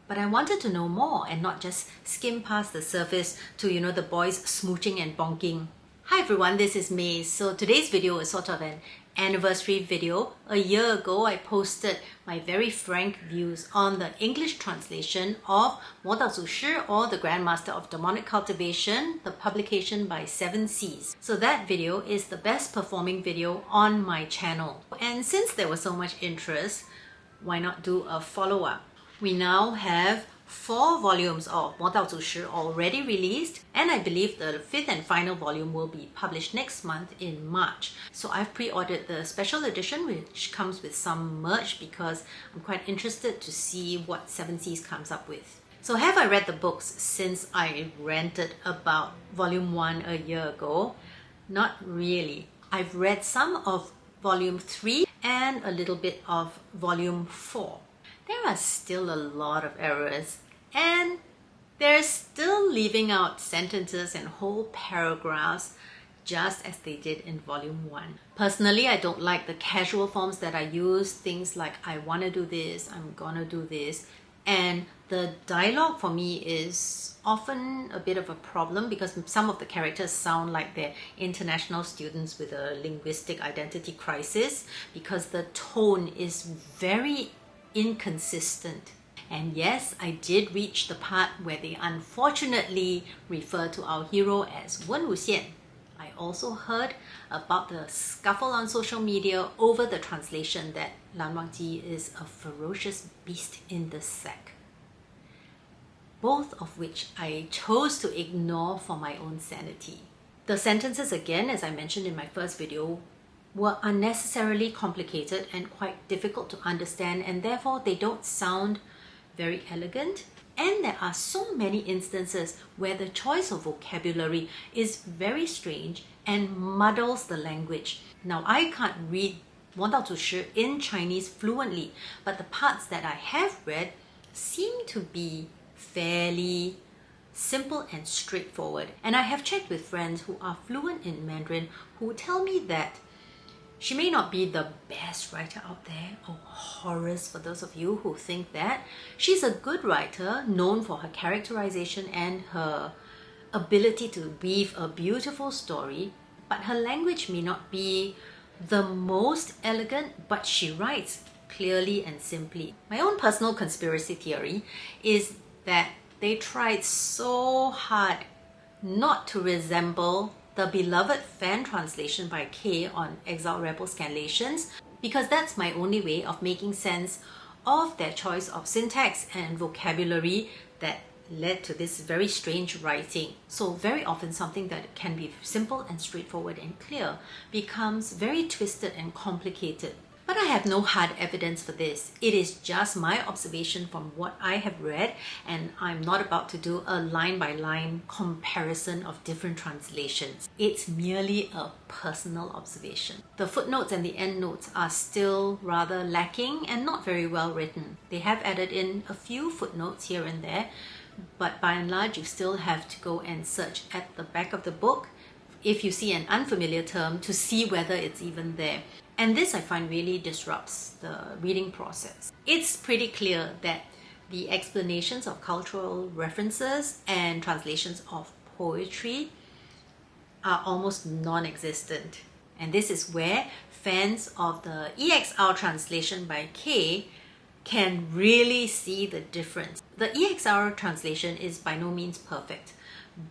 But I wanted to know more and not just skim past the surface to, the boys smooching and bonking. Hi everyone, this is May. So today's video is sort of an anniversary video. A year ago, I posted my very frank views on the English translation of 魔道祖师 or The Grandmaster of Demonic Cultivation, the publication by 7Cs. So that video is the best performing video on my channel. And since there was so much interest, why not do a follow-up? We now have 4 volumes of 魔道祖师 already released, and I believe the 5th and final volume will be published next month in March. So I've pre-ordered the special edition, which comes with some merch because I'm quite interested to see what 7Cs comes up with. So have I read the books since I ranted about volume 1 a year ago? Not really. I've read some of volume 3 and a little bit of volume 4. There are still a lot of errors, and they're still leaving out sentences and whole paragraphs just as they did in volume 1. Personally, I don't like the casual forms that I use, things like I want to do this, I'm gonna do this, and the dialogue for me is often a bit of a problem because some of the characters sound like they're international students with a linguistic identity crisis because the tone is very inconsistent. And yes, I did reach the part where they unfortunately refer to our hero as Wen Wuxian. I also heard about the scuffle on social media over the translation that Lan Wangji is a ferocious beast in the sack. Both of which I chose to ignore for my own sanity. The sentences, again, as I mentioned in my first video, were unnecessarily complicated and quite difficult to understand, and therefore they don't sound very elegant. And there are so many instances where the choice of vocabulary is very strange and muddles the language. Now, I can't read 魔道祖师 in Chinese fluently, but the parts that I have read seem to be fairly simple and straightforward. And I have checked with friends who are fluent in Mandarin who tell me that she may not be the best writer out there. Oh, horrors for those of you who think that. She's a good writer, known for her characterization and her ability to weave a beautiful story, but her language may not be the most elegant, but she writes clearly and simply. My own personal conspiracy theory is that they tried so hard not to resemble the beloved fan translation by K on Exiled Rebel Scanlations, because that's my only way of making sense of their choice of syntax and vocabulary that led to this very strange writing. So very often something that can be simple and straightforward and clear becomes very twisted and complicated. But I have no hard evidence for this. It is just my observation from what I have read, and I'm not about to do a line-by-line comparison of different translations. It's merely a personal observation. The footnotes and the endnotes are still rather lacking and not very well written. They have added in a few footnotes here and there, but by and large you still have to go and search at the back of the book if you see an unfamiliar term to see whether it's even there. And this I find really disrupts the reading process. It's pretty clear that the explanations of cultural references and translations of poetry are almost non-existent. And this is where fans of the EXR translation by K can really see the difference. The EXR translation is by no means perfect,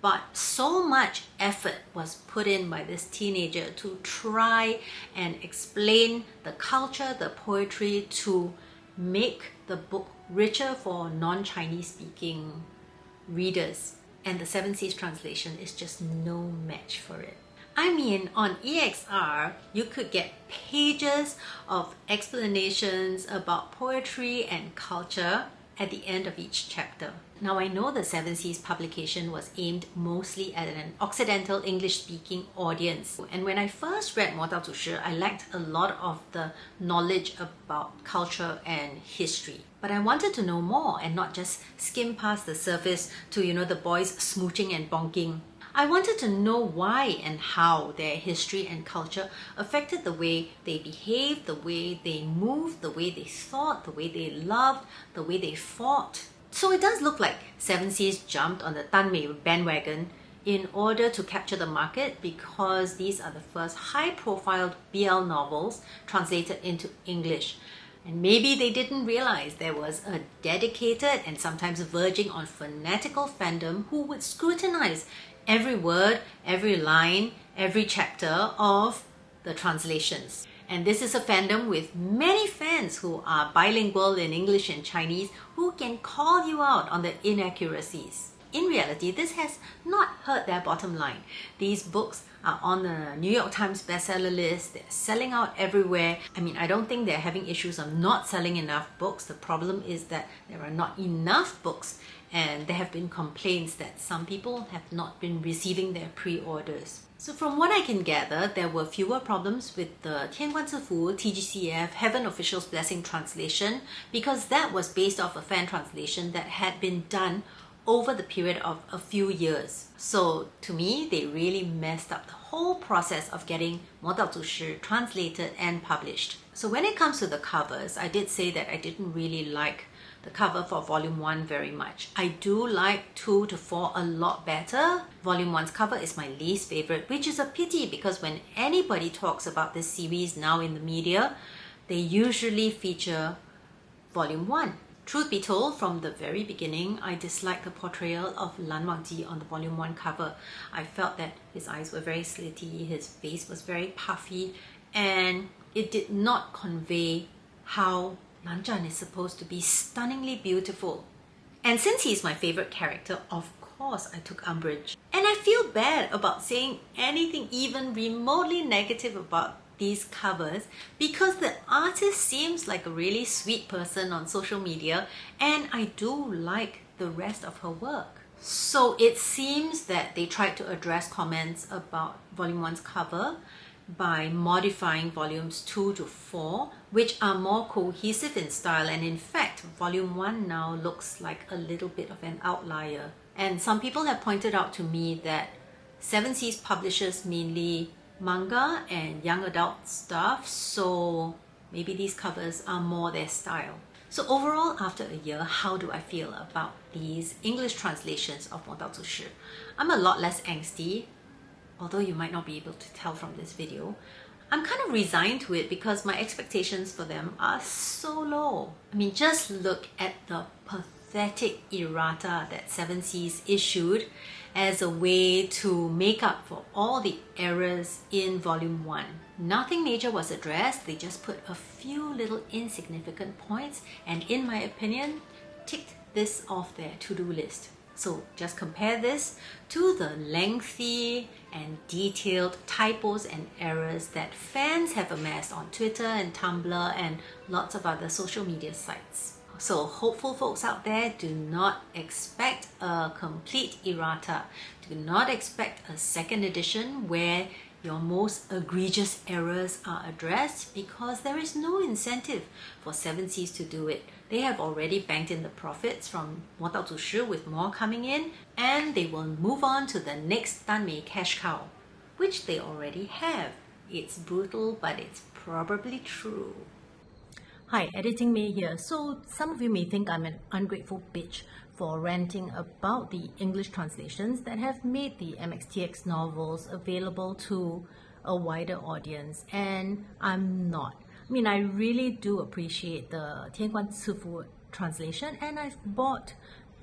but so much effort was put in by this teenager to try and explain the culture, the poetry, to make the book richer for non-Chinese speaking readers. And the 7Cs translation is just no match for it. I mean, on EXR, you could get pages of explanations about poetry and culture at the end of each chapter. Now, I know the 7Cs publication was aimed mostly at an Occidental English-speaking audience. And when I first read 魔道祖师, I lacked a lot of the knowledge about culture and history. But I wanted to know more and not just skim past the surface to, the boys smooching and bonking. I wanted to know why and how their history and culture affected the way they behaved, the way they moved, the way they thought, the way they loved, the way they fought. So it does look like Seven Seas jumped on the Tanmei bandwagon in order to capture the market because these are the first high-profile BL novels translated into English. And maybe they didn't realize there was a dedicated and sometimes verging on fanatical fandom who would scrutinize every word, every line, every chapter of the translations. And this is a fandom with many fans who are bilingual in English and Chinese who can call you out on the inaccuracies. In reality, this has not hurt their bottom line. These books are on the New York Times bestseller list. They're selling out everywhere. I mean, I don't think they're having issues of not selling enough books. The problem is that there are not enough books, and there have been complaints that some people have not been receiving their pre-orders. So from what I can gather, there were fewer problems with the 天官赐福 TGCF Heaven Officials Blessing translation because that was based off a fan translation that had been done over the period of a few years. So to me, they really messed up the whole process of getting 魔道祖师 translated and published. So when it comes to the covers, I did say that I didn't really like the cover for Volume 1 very much. I do like 2 to 4 a lot better. Volume 1's cover is my least favorite, which is a pity because when anybody talks about this series now in the media, they usually feature Volume 1. Truth be told, from the very beginning, I disliked the portrayal of Lan Wangji on the Volume 1 cover. I felt that his eyes were very slitty, his face was very puffy, and it did not convey how Lan Zhan is supposed to be stunningly beautiful. And since he's my favorite character, of course I took umbrage. And I feel bad about saying anything even remotely negative about these covers because the artist seems like a really sweet person on social media and I do like the rest of her work. So it seems that they tried to address comments about Volume 1's cover by modifying Volumes 2 to 4, which are more cohesive in style, and in fact Volume 1 now looks like a little bit of an outlier. And some people have pointed out to me that Seven Seas publishes mainly manga and young adult stuff, so maybe these covers are more their style. So overall, after a year, how do I feel about these English translations of 魔道祖师? I'm a lot less angsty, although you might not be able to tell from this video. I'm kind of resigned to it because my expectations for them are so low. I mean, just look at the pathetic errata that Seven Seas issued as a way to make up for all the errors in Volume 1. Nothing major was addressed, they just put a few little insignificant points and in my opinion, ticked this off their to-do list. So just compare this to the lengthy and detailed typos and errors that fans have amassed on Twitter and Tumblr and lots of other social media sites. So hopeful folks out there, do not expect a complete errata. Do not expect a second edition where your most egregious errors are addressed because there is no incentive for Seven Seas to do it. They have already banked in the profits from 魔道祖师 with more coming in, and they will move on to the next Tanmei cash cow, which they already have. It's brutal, but it's probably true. Hi, Editing May here. So some of you may think I'm an ungrateful bitch for ranting about the English translations that have made the MXTX novels available to a wider audience, and I'm not. I mean, I really do appreciate the 天官赐福 translation, and I've bought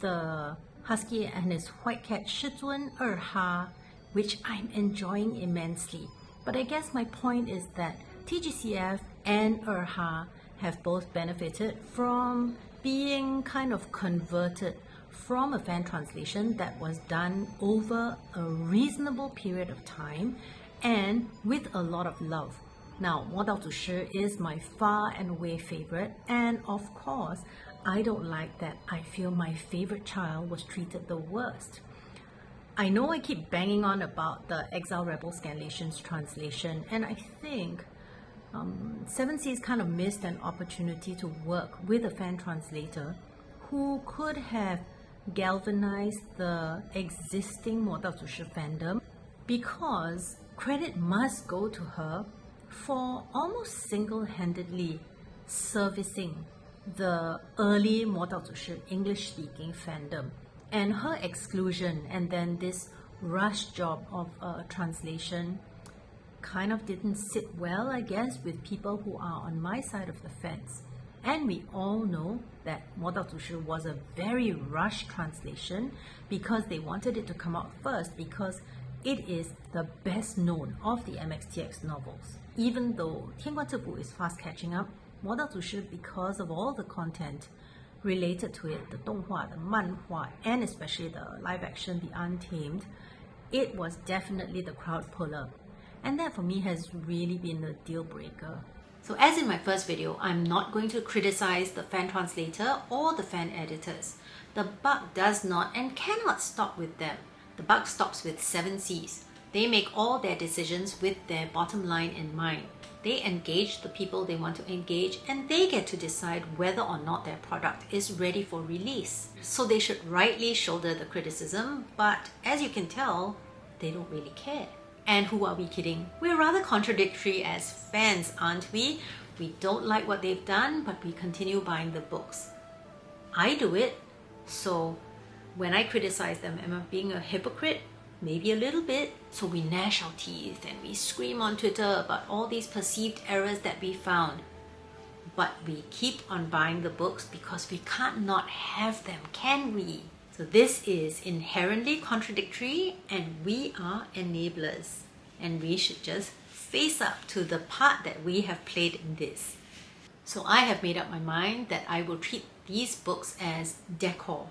the Husky and his White Cat 师尊二哈, which I'm enjoying immensely. But I guess my point is that TGCF and 二哈 have both benefited from being kind of converted from a fan translation that was done over a reasonable period of time and with a lot of love. Now, 魔道祖师 is my far and away favorite, and of course, I don't like that I feel my favorite child was treated the worst. I know I keep banging on about the Exile Rebel Scanlations translation, and I think Seven Seas kind of missed an opportunity to work with a fan translator who could have galvanized the existing 魔道祖师 fandom, because credit must go to her for almost single-handedly servicing the early 魔道祖师 English-speaking fandom and her exclusion and then this rush job of translation kind of didn't sit well, I guess, with people who are on my side of the fence. And we all know that 魔道祖师 was a very rushed translation because they wanted it to come out first because it is the best known of the MXTX novels. Even though 天官赐福 is fast catching up, 魔道祖师, because of all the content related to it, the 动画, the 漫画, and especially the live action, the Untamed, it was definitely the crowd puller. And that for me has really been a deal breaker. So as in my first video, I'm not going to criticize the fan translator or the fan editors. The buck does not and cannot stop with them. The buck stops with 7Cs. They make all their decisions with their bottom line in mind. They engage the people they want to engage and they get to decide whether or not their product is ready for release. So they should rightly shoulder the criticism, but as you can tell, they don't really care. And who are we kidding? We're rather contradictory as fans, aren't we? We don't like what they've done, but we continue buying the books. I do it, so when I criticize them, am I being a hypocrite? Maybe a little bit. So we gnash our teeth and we scream on Twitter about all these perceived errors that we found. But we keep on buying the books because we can't not have them, can we? So this is inherently contradictory and we are enablers. And we should just face up to the part that we have played in this. So I have made up my mind that I will treat these books as decor,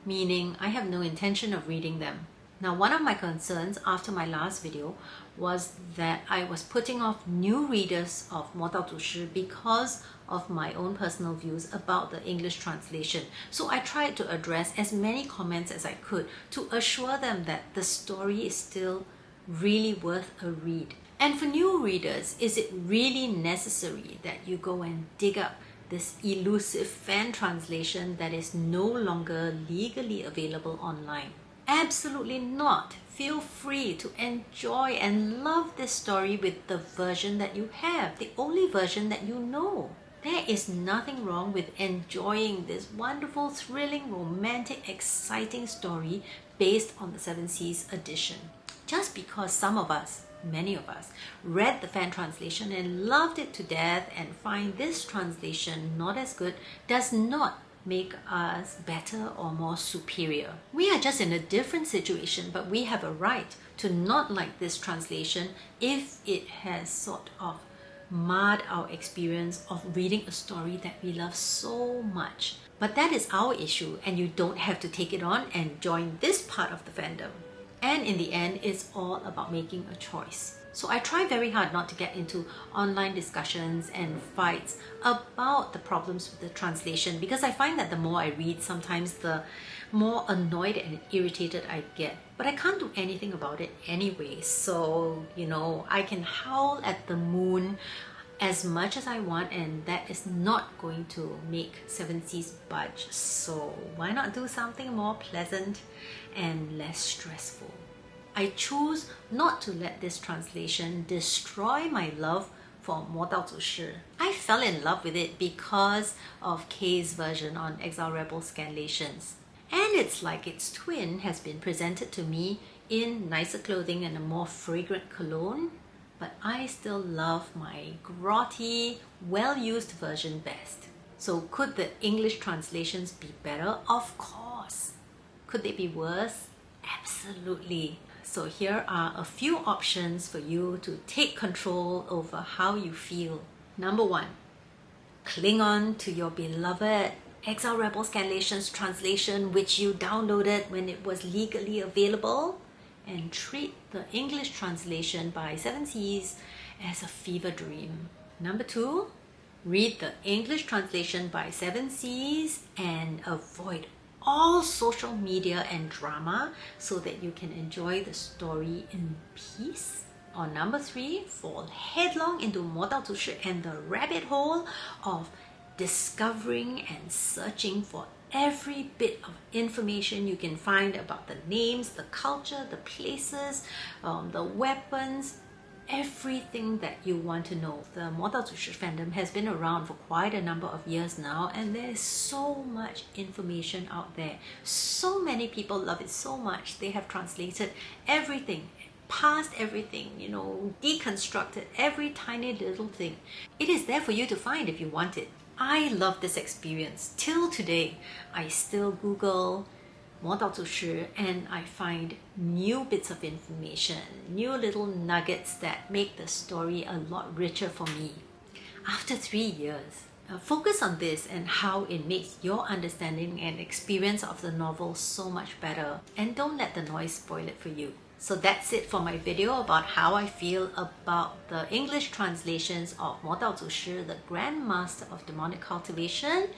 meaning I have no intention of reading them. Now, one of my concerns after my last video was that I was putting off new readers of 魔道祖师 because of my own personal views about the English translation. So I tried to address as many comments as I could to assure them that the story is still really worth a read. And for new readers, is it really necessary that you go and dig up this elusive fan translation that is no longer legally available online? Absolutely not. Feel free to enjoy and love this story with the version that you have, the only version that you know. There is nothing wrong with enjoying this wonderful, thrilling, romantic, exciting story based on the 7Cs edition. Just because some of us, many of us, read the fan translation and loved it to death and find this translation not as good does not make us better or more superior. We are just in a different situation, but we have a right to not like this translation if it has sort of marred our experience of reading a story that we love so much. But that is our issue and you don't have to take it on and join this part of the fandom. And in the end, it's all about making a choice. So I try very hard not to get into online discussions and fights about the problems with the translation because I find that the more I read, sometimes the more annoyed and irritated I get. But I can't do anything about it anyway. So, I can howl at the moon as much as I want and that is not going to make 7Cs budge. So why not do something more pleasant and less stressful? I choose not to let this translation destroy my love for 魔道祖师. I fell in love with it because of Kay's version on Exile Rebel Scanlations. And it's like its twin has been presented to me in nicer clothing and a more fragrant cologne, but I still love my grotty, well-used version best. So could the English translations be better? Of course. Could they be worse? Absolutely. So here are a few options for you to take control over how you feel. Number 1, cling on to your beloved Exile Rebel Scanlations translation which you downloaded when it was legally available and treat the English translation by 7Cs as a fever dream. Number 2, read the English translation by 7Cs and avoid all social media and drama so that you can enjoy the story in peace. Or number 3, fall headlong into 魔道祖师 and the rabbit hole of discovering and searching for every bit of information you can find about the names, the culture, the places, the weapons, everything that you want to know. The 魔道祖师 fandom has been around for quite a number of years now, and there's so much information out there. So many people love it so much. They have translated everything, past everything, you know, deconstructed every tiny little thing. It is there for you to find if you want it. I love this experience. Till today, I still Google 魔道祖师 and I find new bits of information, new little nuggets that make the story a lot richer for me. After 3 years, focus on this and how it makes your understanding and experience of the novel so much better, and don't let the noise spoil it for you. So that's it for my video about how I feel about the English translations of 魔道祖师, the Grand Master of Demonic Cultivation,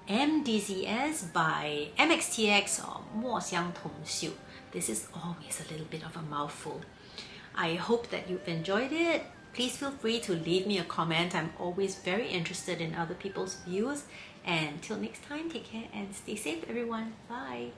MDZS by MXTX or 墨香铜臭. This is always a little bit of a mouthful. I hope that you've enjoyed it. Please feel free to leave me a comment. I'm always very interested in other people's views. And till next time, take care and stay safe, everyone. Bye.